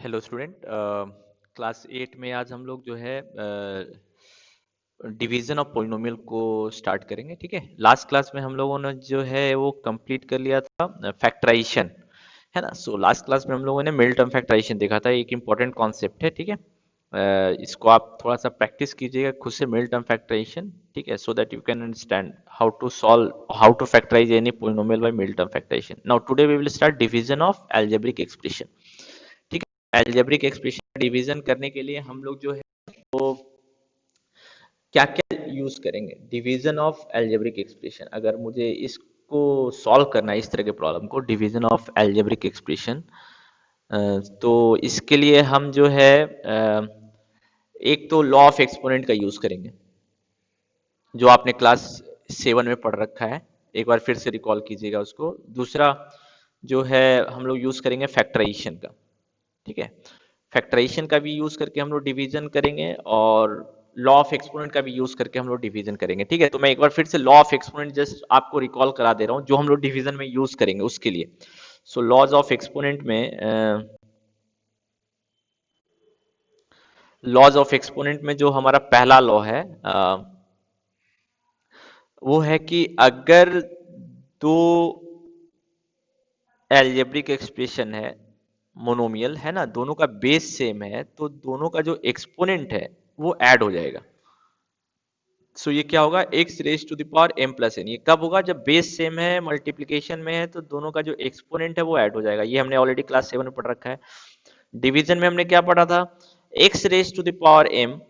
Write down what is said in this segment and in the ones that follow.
Hello student. Class 8 में आज हम लोग जो है डिवीजन ऑफ पॉलिनोमियल को स्टार्ट करेंगे। ठीक है, लास्ट क्लास में हम लोगों ने जो है वो कंप्लीट कर लिया था फैक्टराइजेशन, है ना। सो लास्ट क्लास में हम लोगों ने मिल टर्म फैक्टराइजेशन देखा था, एक इंपॉर्टेंट कॉन्सेप्ट है। ठीक है, इसको आप थोड़ा सा प्रैक्टिस कीजिएगा खुद से, मिल टर्म फैक्टराइजेशन। ठीक है, so that you can understand how to factorize any polynomial by middle term factorization. Now today we will start division of algebraic expression. ठीक है, अलजेब्रिक एक्सप्रेशन डिवीजन करने के लिए हम लोग जो है वो क्या क्या यूज करेंगे। डिवीजन ऑफ अलजेब्रिक एक्सप्रेशन, अगर मुझे इसको सॉल्व करना है, इस तरह के प्रॉब्लम को, डिवीजन ऑफ अलजेब्रिक एक्सप्रेशन, तो इसके लिए हम जो है एक तो लॉ ऑफ एक्सपोनेंट का यूज करेंगे, जो आपने क्लास 7 में पढ़ रखा है। एक बार फिर से रिकॉल कीजिएगा उसको। दूसरा जो है हम लोग यूज करेंगे फैक्टराइजेशन का। ठीक है, फैक्टराइजेशन का भी यूज करके हम लोग डिवीजन करेंगे, और लॉ ऑफ एक्सपोनेंट का भी यूज करके हम लोग डिवीजन करेंगे। ठीक है, तो मैं एक बार फिर से लॉ ऑफ एक्सपोनेंट जस्ट आपको रिकॉल करा दे रहा हूं, जो हम लोग डिवीजन में यूज करेंगे उसके लिए। सो लॉज ऑफ एक्सपोनेंट में लॉज ऑफ एक्सपोनेंट में जो हमारा पहला लॉ है वो है कि अगर दो एल्जेब्रिक एक्सप्रेशन है, मोनोमियल है ना, दोनों का बेस सेम है, तो दोनों का जो एक्सपोनेंट है वो ऐड हो जाएगा। सो ये क्या होगा, x raise to the power m plus n. ये कब होगा, जब बेस सेम है, मल्टीप्लीकेशन में है, तो दोनों का जो एक्सपोनेंट है वो ऐड हो जाएगा। ये हमने ऑलरेडी क्लास 7 में पढ़ रखा है। डिवीजन में हमने क्या पढ़ा था, x raise to the power m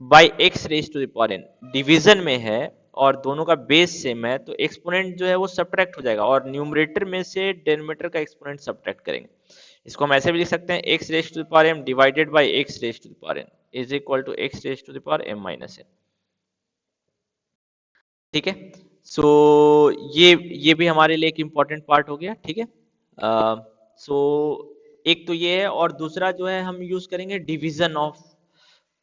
by x raise to the power n. Division में है और दोनों का बेस सेम है, तो एक्सपोनेंट जो है वो सब्ट्रैक्ट हो जाएगा, और न्यूमरेटर में से डेनोमिनेटर का एक्सपोनेंट सब्ट्रैक्ट करेंगे। इसको हम ऐसे भी लिख सकते हैं, x raise to the power m divided by x raise to the power n is equal to x raise to the power m minus n. ठीक है, सो ये भी हमारे लिए एक इंपॉर्टेंट पार्ट हो गया। ठीक है, सो एक तो ये है, और दूसरा जो है हम यूज करेंगे division of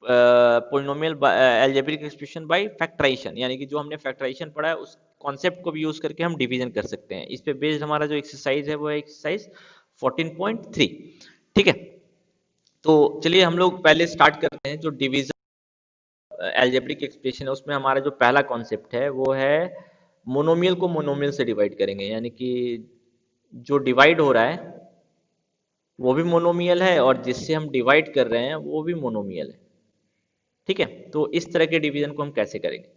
polynomial algebraic expression by factorization, यानी कि जो हमने फैक्टराइजेशन पढ़ा है उस कॉन्सेप्ट को भी यूज करके हम डिवीजन कर सकते हैं। इस पे बेस्ड हमारा जो एक्सरसाइज है वो है एक्सरसाइज 14.3। ठीक है, तो चलिए हम लोग पहले स्टार्ट करते हैं। जो डिवीजन अलजेब्रिक एक्सप्रेशन है उसमें हमारा जो पहला कॉन्सेप्ट है वो है मोनोमियल को मोनोमियल से डिवाइड करेंगे, यानी कि जो डिवाइड हो रहा है वो भी मोनोमियल है, और जिससे हम डिवाइड कर रहे हैं वो भी मोनोमियल है। ठीक है, तो इस तरह के डिवीजन को हम कैसे करेंगे।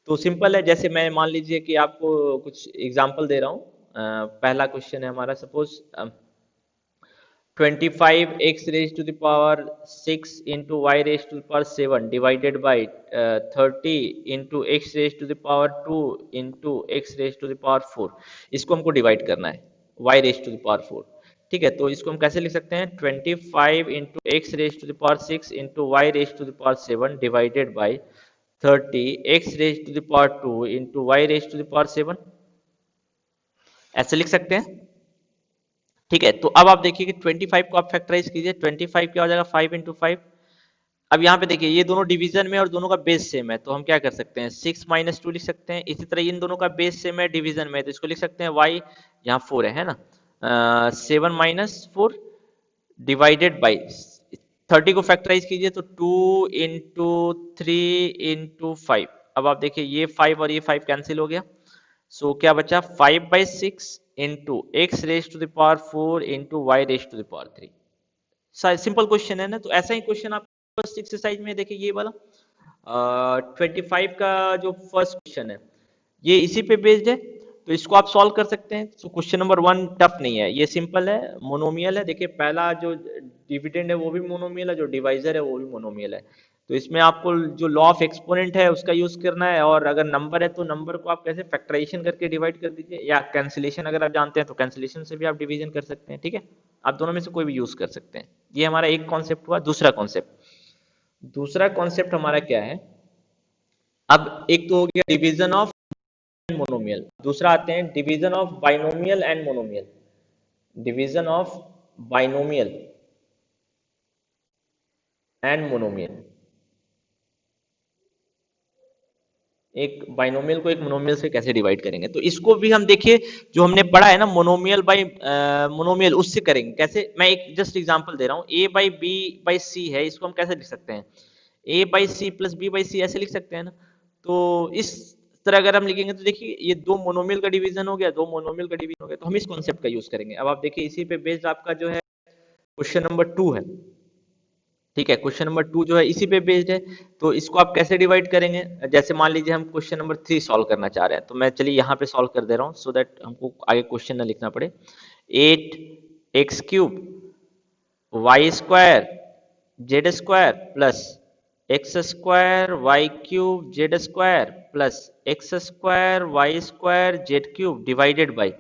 तो सिंपल है, जैसे मैं मान लीजिए कि आपको कुछ एग्जांपल दे रहा हूँ। पहला क्वेश्चन है हमारा, suppose 25x raised to the power 6 into y raised to the power 7 divided by 30 into x raised to the power 2 into x raised to the power 4। इसको हमको डिवाइड करना है y raised to the power 4। ठीक है, तो इसको हम कैसे लिख सकते हैं, 25 into x raised to the power 6 into y raised to the power 7 divided by 30 x raised to the power 2 into y raised to the power 7, ऐसे लिख सकते हैं। ठीक है, तो अब आप देखिए कि 25 को आप फैक्टराइज कीजिए, 25 क्या हो जाएगा, 5 इंटू 5। अब यहाँ पे देखिए ये दोनों डिवीजन में और दोनों का बेस सेम है, तो हम क्या कर सकते हैं, 6 माइनस 2 लिख सकते हैं। इसी तरह इन दोनों का बेस सेम है डिवीजन में, तो इसको लिख सकते हैं y, यहाँ 4 है ना, 7 माइनस 4 डिवाइडेड बाई 30 को फैक्टराइज कीजिए, तो 2 इंटू 3 इंटू 5। अब आप देखिए ये 5 और ये 5 कैंसिल हो गया, सो क्या बचा, 5/6 into x raise to the power 4 into y raise to the power 3। Simple question है ना। तो ऐसा ही क्वेश्चन आप फर्स्ट एक्सरसाइज में देखिए, ये वाला 25 का जो फर्स्ट क्वेश्चन है ये इसी पे बेस्ड है, तो इसको आप सॉल्व कर सकते हैं। तो क्वेश्चन नंबर 1 टफ नहीं है, ये सिंपल है, मोनोमियल है। देखिए पहला जो डिविडेंड है वो भी मोनोमियल है, जो डिवाइजर है वो भी मोनोमियल है। तो इसमें आपको जो लॉ ऑफ एक्सपोनेंट है उसका यूज करना है, और अगर नंबर है तो नंबर को आप कैसे फैक्टराइजेशन करके डिवाइड कर दीजिए, या कैंसिलेशन अगर आप जानते हैं तो कैंसिलेशन से भी आप डिवीजन कर सकते हैं। ठीक है, आप दोनों में से कोई भी यूज कर सकते हैं। ये हमारा एक कॉन्सेप्ट हुआ। दूसरा कॉन्सेप्ट हमारा क्या है, अब एक तो हो गया डिवीजन ऑफ मोनोमियल, दूसरा आते हैं division of binomial and monomial. Division of binomial and monomial. एक बाइनोमियल को एक मोनोमियल से कैसे डिवाइड करेंगे, तो इसको भी हम देखिए जो हमने पढ़ा है ना मोनोमियल बाई मोनोमियल, उससे करेंगे कैसे। मैं एक जस्ट एग्जांपल दे रहा हूँ, a by B by C है, इसको हम कैसे लिख सकते हैं, a by C plus B by C, ऐसे लिख सकते हैं ना। तो इस तरह अगर हम लिखेंगे तो देखिए ये दो मोनोमियल का डिवीजन हो गया, दो मोनोमियल का डिवीजन हो गया, तो हम इस कॉन्सेप्ट का यूज करेंगे। अब आप देखिए इसी पे बेस्ड आपका जो है क्वेश्चन नंबर 2 है, ठीक है, क्वेश्चन नंबर 2 जो है इसी पे बेस्ड है। तो इसको आप कैसे डिवाइड करेंगे, जैसे मान लीजिए हम क्वेश्चन नंबर 3 सॉल्व करना चाह रहे हैं, तो मैं चलिए यहाँ पे सॉल्व कर दे रहा हूँ सो दैट हमको आगे क्वेश्चन ना लिखना पड़े। 8x³ y² z² plus x² y³ z² plus x² y² z³ divided by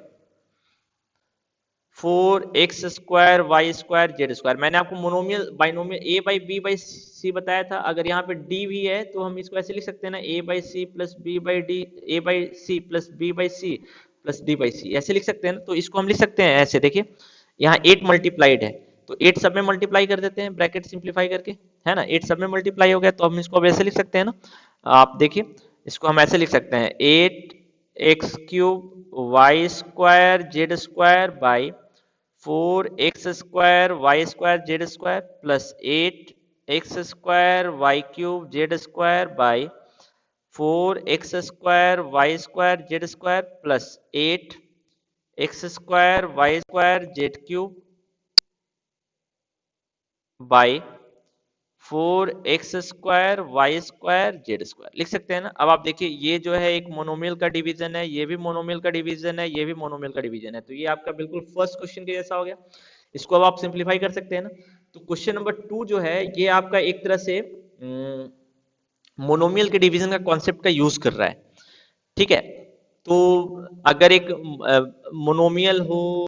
4x² y² z²। मैंने आपको monomial binomial a by B by C बताया था, अगर यहाँ पे d भी है तो हम इसको ऐसे लिख सकते हैं ना, a by C plus B by D, a by C plus B by C plus D by C, ऐसे लिख सकते हैं ना। तो इसको हम लिख सकते हैं ऐसे, देखिए यहाँ 8 मल्टीप्लाइड है तो 8 सब में मल्टीप्लाई कर देते हैं ब्रैकेट सिंप्लीफाई करके, है ना, 8 सब में मल्टीप्लाई हो गया तो हम इसको अब ऐसे लिख सकते हैं ना। आप देखिए इसको हम ऐसे लिख सकते हैं 8x³ y² z² by 4x² y² z² plus 8x² y³ z² by 4x² y² z² plus 8x² y² z³ by 4x² y² z² लिख सकते हैं ना। अब आप देखिए ये जो है एक मोनोमियल का डिवीजन है, ये भी मोनोमियल का डिवीजन है, ये भी मोनोमियल का डिवीजन है, तो ये आपका बिल्कुल फर्स्ट क्वेश्चन के जैसा हो गया। इसको अब आप सिंप्लीफाई कर सकते हैं ना। तो क्वेश्चन नंबर 2 जो है ये आपका एक तरह से मोनोमियल के डिवीजन का कॉन्सेप्ट का यूज कर रहा है, ठीक है। तो अगर एक मोनोमियल हो,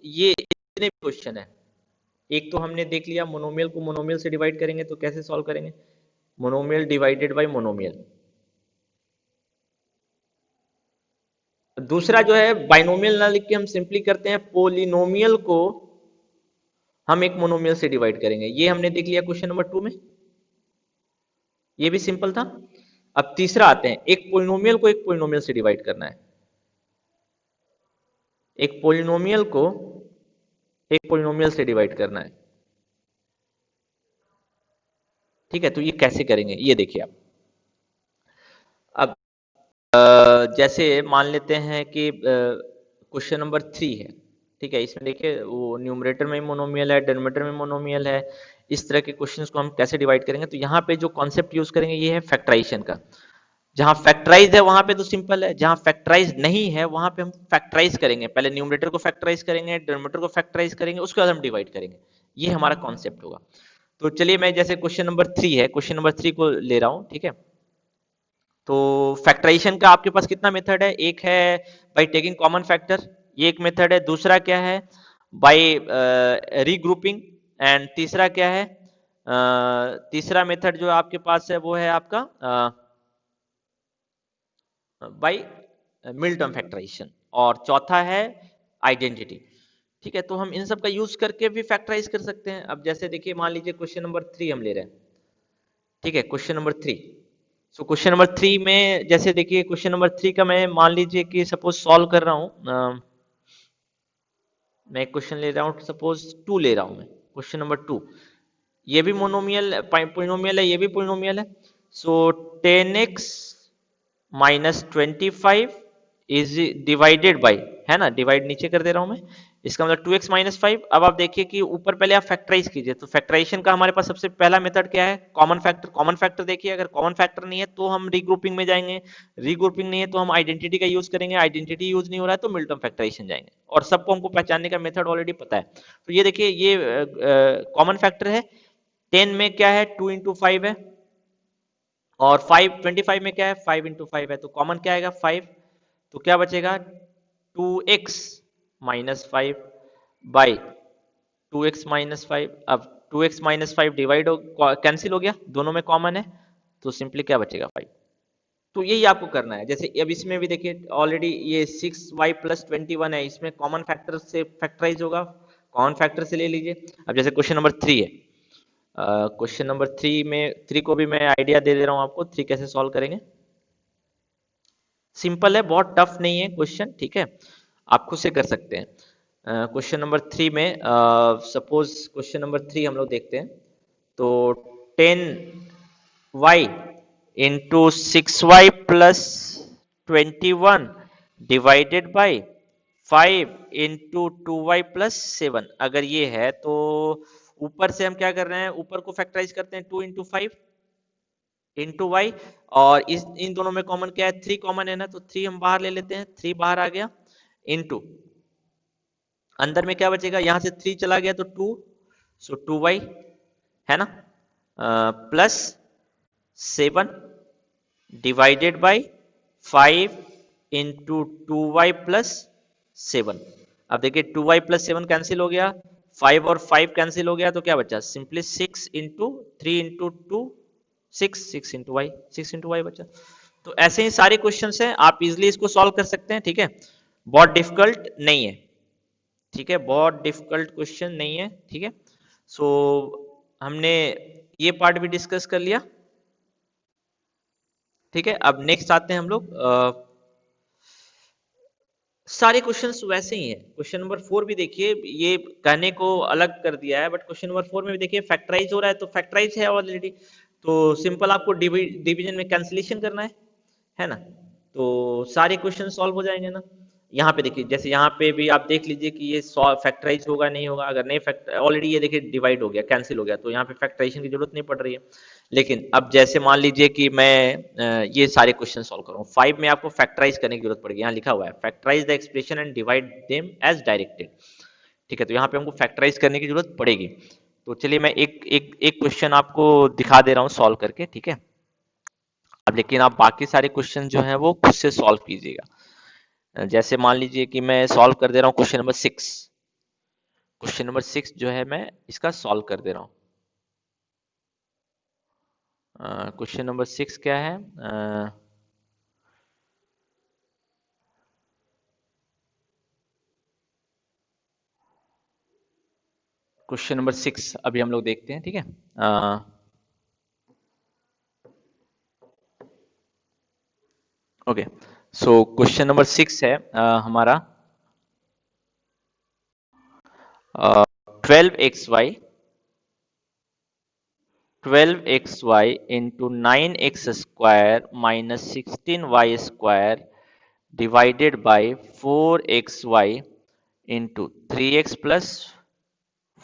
ये इतने क्वेश्चन है, एक तो हमने देख लिया मोनोमियल को मोनोमियल से डिवाइड करेंगे तो कैसे सॉल्व करेंगे, मोनोमियल डिवाइडेड बाय मोनोमियल। दूसरा जो है बाइनोमियल ना लिख के हम सिंपली करते हैं पोलिनोमियल को हम एक मोनोमियल से डिवाइड करेंगे, ये हमने देख लिया क्वेश्चन नंबर 2 में, ये भी सिंपल था। अब तीसरा आते हैं, एक पोलिनोमियल को एक पोलिनोमियल से डिवाइड करना है, एक पोलिनोमियल को एक पोलिनोमियल से डिवाइड करना है, ठीक है। तो ये कैसे करेंगे ये देखिए आप। अब जैसे मान लेते हैं कि क्वेश्चन नंबर 3 है, ठीक है, इसमें देखिए वो न्यूमरेटर में मोनोमियल है, डिनोमिनेटर में मोनोमियल है, इस तरह के क्वेश्चंस को हम कैसे डिवाइड करेंगे। तो यहाँ पे जो कॉन्सेप्ट यूज करेंगे ये है फैक्टराइजेशन का। जहां फैक्टराइज है वहां पे तो सिंपल है, जहां फैक्टराइज नहीं है वहां पे हम फैक्टराइज करेंगे, पहले न्यूमरेटर को फैक्टराइज करेंगे, डिनोमिनेटर को फैक्टराइज करेंगे, उसके बाद हम डिवाइड करेंगे, ये हमारा कॉन्सेप्ट होगा। तो चलिए मैं जैसे क्वेश्चन नंबर 3 है, क्वेश्चन नंबर 3 को ले रहा हूं, ठीक है। तो फैक्टराइजेशन का आपके पास कितना मेथड है, एक है बाय टेकिंग कॉमन फैक्टर, ये एक मेथड है, दूसरा क्या है बाय रीग्रुपिंग, एंड तीसरा क्या है तीसरा मेथड जो आपके पास है वो है आपका बाय मिल टर्म फैक्टराइजेशन, और चौथा है आइडेंटिटी, ठीक है। तो हम इन सब का यूज करके भी फैक्टराइज कर सकते हैं। अब जैसे देखिए मान लीजिए क्वेश्चन नंबर 3 हम ले रहे हैं, ठीक है, question number 3। So question number 3 में जैसे देखिए क्वेश्चन नंबर 3 का मैं मान लीजिए कि सपोज सॉल्व कर रहा हूं, मैं एक क्वेश्चन ले रहा हूं, सपोज 2 ले रहा हूं मैं, क्वेश्चन नंबर 2, ये भी मोनोमियल पोलिनोमियल है, ये भी पोलिनोमियल है। सो 10x minus 25 is divided by, है ना, डिवाइड नीचे कर दे रहा हूं मैं, इसका मतलब 2x माइनस 5। अब आप देखिए कि ऊपर पहले आप फैक्टराइज कीजिए, तो फैक्टराइजेशन का हमारे पास सबसे पहला मेथड क्या है, कॉमन फैक्टर। कॉमन फैक्टर देखिए, अगर कॉमन फैक्टर नहीं है तो हम रीग्रुपिंग में जाएंगे, रीग्रुपिंग नहीं है तो हम आइडेंटिटी का यूज करेंगे, आइडेंटिटी यूज नहीं हो रहा है तो मिलटर्म फैक्टराइजेशन जाएंगे, और सबको हमको पहचानने का मेथड ऑलरेडी पता है। तो ये देखिए ये कॉमन फैक्टर है, 10 में क्या है 2 इंटू 5 है, और 5 25 में क्या है 5 इंटू 5 है, तो कॉमन क्या आएगा 5, तो क्या बचेगा 2x minus 5 by 2x minus 5। अब 2x माइनस 5 डिवाइड हो कैंसिल हो गया, दोनों में कॉमन है, तो सिंपली क्या बचेगा 5। तो यही आपको करना है। जैसे अब इसमें भी देखिए ऑलरेडी ये 6y प्लस 21 है, इसमें कॉमन फैक्टर से फैक्टराइज होगा, कॉमन फैक्टर से ले लीजिए। अब जैसे क्वेश्चन नंबर 3 है, क्वेश्चन नंबर 3 में 3 को भी मैं आइडिया दे दे रहा हूं आपको, 3 कैसे सॉल्व करेंगे। सिंपल है, बहुत टफ नहीं है क्वेश्चन, ठीक है, आप खुद से कर सकते हैं। क्वेश्चन नंबर 3 में सपोज क्वेश्चन नंबर 3 हम लोग देखते हैं। तो 10y into 6y plus 21 divided by 5 into 2y plus 7, अगर ये है तो ऊपर से हम क्या कर रहे हैं, ऊपर को फैक्टराइज करते हैं 2 इंटू 5 इंटू वाई, और इस इन दोनों में कॉमन क्या है, 3 कॉमन है ना, तो 3 हम बाहर ले लेते हैं, 3 बाहर आ गया, इंटू अंदर में क्या बचेगा, यहां से 3 चला गया तो 2, सो 2y है ना, plus 7 divided by 5 into 2y plus 7। अब देखिए 2y प्लस 7 कैंसिल हो गया, 5 और 5 कैंसिल हो गया, तो क्या बचा, simply 6 into 3 into 2 6 into y, 6 into y बचा। तो ऐसे ही सारे क्वेश्चन हैं, आप इजिली इसको सॉल्व कर सकते हैं, ठीक है, बहुत डिफिकल्ट नहीं है, ठीक है, बहुत डिफिकल्ट क्वेश्चन नहीं है, ठीक है। सो हमने ये पार्ट भी डिस्कस कर लिया, ठीक है। अब नेक्स्ट आते हैं हम लोग, सारे क्वेश्चंस वैसे ही हैं। क्वेश्चन नंबर 4 भी देखिए, ये कहने को अलग कर दिया है, बट क्वेश्चन नंबर 4 में भी देखिए फैक्टराइज हो रहा है, तो फैक्टराइज है ऑलरेडी, तो सिंपल आपको डिवीजन में कैंसिलेशन करना है ना, तो सारे क्वेश्चन सॉल्व हो जाएंगे ना। यहाँ पे देखिए, जैसे यहाँ पे भी आप देख लीजिए कि ये फैक्टराइज होगा नहीं होगा, अगर नहीं फैक्ट ऑलरेडी ये देखिए डिवाइड हो गया, कैंसिल हो गया, तो यहाँ पे फैक्टराइजेशन की जरूरत नहीं पड़ रही है। लेकिन अब जैसे मान लीजिए कि मैं ये सारे क्वेश्चन सॉल्व कर रहा हूँ, 5 में आपको फैक्टराइज करने की जरूरत पड़ेगी, यहाँ लिखा हुआ है factorize the expression and divide them as directed, ठीक है, तो यहाँ पे हमको फैक्टराइज करने की जरूरत पड़ेगी। तो चलिए मैं एक एक एक क्वेश्चन आपको दिखा दे रहा हूँ सॉल्व करके, ठीक है। अब लेकिन आप बाकी सारे क्वेश्चन जो है वो खुद से सॉल्व कीजिएगा। जैसे मान लीजिए कि मैं सॉल्व कर दे रहा हूँ क्वेश्चन नंबर 6, क्वेश्चन नंबर 6 जो है मैं इसका सॉल्व कर दे रहा हूँ। क्वेश्चन नंबर 6 क्या है, क्वेश्चन नंबर 6 अभी हम लोग देखते हैं, ठीक है। ओके, सो क्वेश्चन नंबर 6 है हमारा 12xy 12xy into 9x square minus 16y square divided by 4xy into 3x plus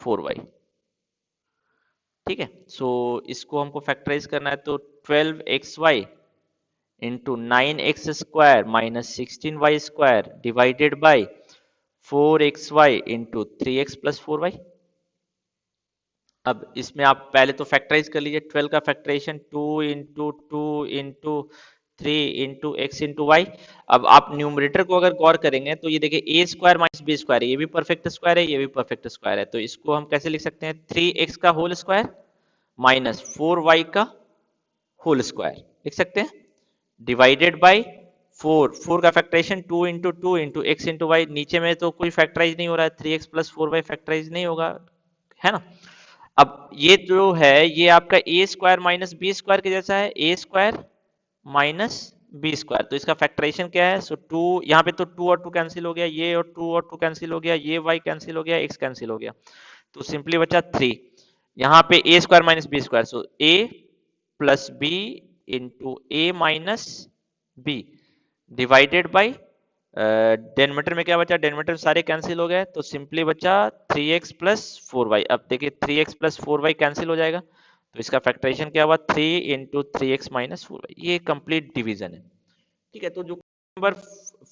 4y, ठीक है। सो इसको हमको फैक्टराइज करना है, तो 12xy into 9x square minus 16y square divided by 4xy into 3x plus 4y। अब इसमें आप पहले तो फैक्टराइज कर लीजिए, 12 का factorization 2 into 3 into x into y. अब आप न्यूमरेटर को अगर गौर करेंगे तो ये देखिए ए स्क्वायर माइनस बी स्क्वायर है, ये भी परफेक्ट स्क्वायर है, ये भी परफेक्ट स्क्वायर है, तो इसको हम कैसे लिख सकते हैं, 3x का होल स्क्वायर माइनस 4y का होल स्क्वायर लिख सकते हैं, डिवाइडेड बाई 4 का factorization 2 into x into y, नीचे में तो कोई फैक्टराइज नहीं हो रहा है, 3x प्लस 4y फैक्टराइज नहीं होगा, है ना। अब ये जो है ये आपका ए स्क्वायर माइनस बी स्क्वायर के जैसा है, ए स्क्वायर माइनस बी स्क्वायर, तो इसका फैक्टराइजेशन क्या है, सो 2 यहाँ पे तो 2 और 2 कैंसिल हो गया, ये और 2 और 2 कैंसिल हो गया, ये y कैंसिल हो गया, x कैंसिल हो गया, तो सिंपली बचा 3। यहाँ पे A square minus B square, so A plus B into A minus B divided by denominator में क्या बचा, डेनोमीटर सारे कैंसिल हो गए, तो सिंपली बचा 3x प्लस 4y। अब देखिए 3x प्लस 4y कैंसिल हो जाएगा, तो इसका फैक्टराइजेशन क्या हुआ, 3 इंटू 3x माइनस 4y, ये कंप्लीट डिवीजन है, ठीक है। तो जो नंबर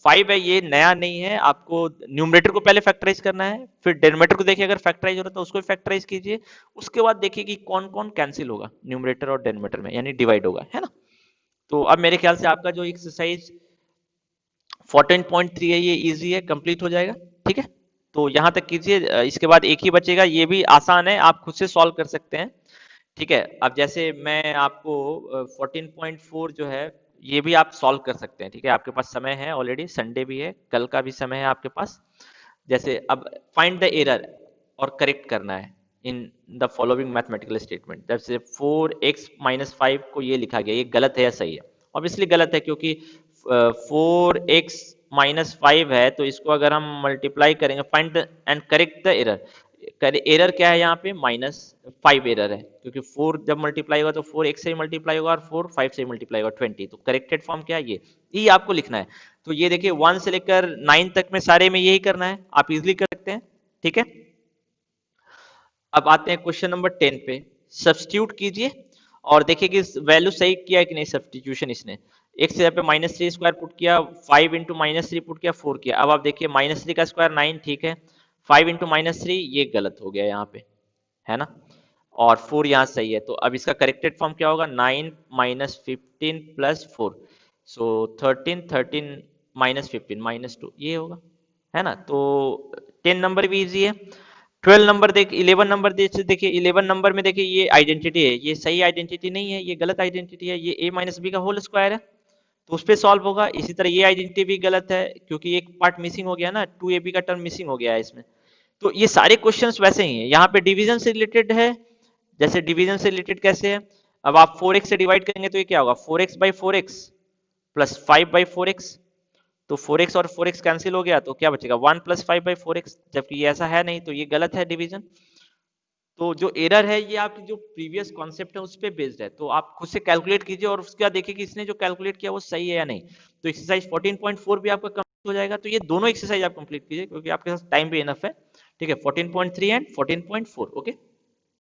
5 है ये नया नहीं है, आपको न्यूमरेटर को पहले फैक्टराइज करना है, फिर डेनोमीटर को देखिए अगर फैक्टराइज हो रहा है तो उसको फैक्टराइज कीजिए, उसके बाद देखिए कि कौन कौन कैंसिल होगा न्यूमरेटर और डेनोमीटर में, यानी डिवाइड होगा, है ना। तो अब मेरे ख्याल से आपका जो एक्सरसाइज 14.3 है ये इजी है, कंप्लीट हो जाएगा, ठीक है। तो यहां तक कीजिए, इसके बाद एक ही बचेगा, ये भी आसान है, आप खुद से सॉल्व कर सकते हैं, ठीक है। अब जैसे मैं आपको 14.4 जो है ये भी आप सॉल्व कर सकते हैं, ठीक है, आपके पास समय है, ऑलरेडी संडे भी है, कल का भी समय है आपके पास। जैसे अब फाइंड द एरर और करेक्ट करना है in the following mathematical statement, जैसे 4x माइनस 5 को ये लिखा गया, ये गलत है या सही है, ऑब्वियसली गलत है, क्योंकि 4x-5 है, तो इसको अगर हम मल्टीप्लाई करेंगे, find and correct the error. Error क्या है यहाँ पे? -5 एरर है, क्योंकि 4 जब मल्टीप्लाई होगा तो 4x से ही मल्टीप्लाई होगा और 4 5 से ही मल्टीप्लाई होगा 20। तो करेक्टेड फॉर्म क्या है? ये आपको लिखना है। तो ये देखिए 1 से लेकर 9 तक में सारे में यही करना है, आप इजिली कर सकते हैं। ठीक है, अब आते हैं क्वेश्चन नंबर 10 पे। सब्स्टिट्यूट कीजिए और देखिए कि वैल्यू सही किया है कि नहीं सब्स्टिट्यूशन इसने। एक से पे -3 स्क्वायर पुट किया, 5 इंटू -3 पुट किया, 4 किया। अब आप देखिए -3 का स्क्वायर 9, ठीक है, 5 इंटू -3 ये गलत हो गया यहाँ पे, है ना, और 4 यहाँ सही है। तो अब इसका करेक्टेड फॉर्म क्या होगा? 9 -15 प्लस 4, सो 13, 13 -15 -2, ये होगा, है ना। तो 10 नंबर भी इजी है। 12 नंबर 11 नंबर देखिए 11 नंबर में देखिए ये आइडेंटिटी है, ये सही आइडेंटिटी नहीं है, ये गलत आइडेंटिटी है, ये a माइनस बी का होल स्क्वायर है, तो उस पर सॉल्व होगा। इसी तरह ये आइडेंटिटी भी गलत है, क्योंकि एक पार्ट मिसिंग हो गया ना, 2ab का टर्म मिसिंग हो गया है इसमें। तो ये सारे क्वेश्चंस वैसे ही हैं। यहाँ पे डिवीजन से रिलेटेड है, जैसे डिवीजन से रिलेटेड कैसे है? अब आप 4x से डिवाइड करेंगे तो ये क्या होगा? 4x by 4x plus 5 by 4x, तो 4x और 4x कैंसिल हो गया, तो क्या बचेगा? 1 प्लस 5 बाई 4x, जबकि ये ऐसा है नहीं, तो ये गलत है डिवीजन। तो जो एरर है ये आपकी जो प्रीवियस कॉन्सेप्ट है उस पर बेस्ड है, तो आप खुद से कैलकुलेट कीजिए और उसके बाद देखिए कि इसने जो कैलकुलेट किया वो सही है या नहीं। तो एक्सरसाइज 14.4 भी आपका कंप्लीट हो जाएगा। तो ये दोनों एक्सरसाइज आप कंप्लीट कीजिए, क्योंकि आपके पास टाइम भी इनफ है। ठीक है, 14.3 एंड 14.4। ओके।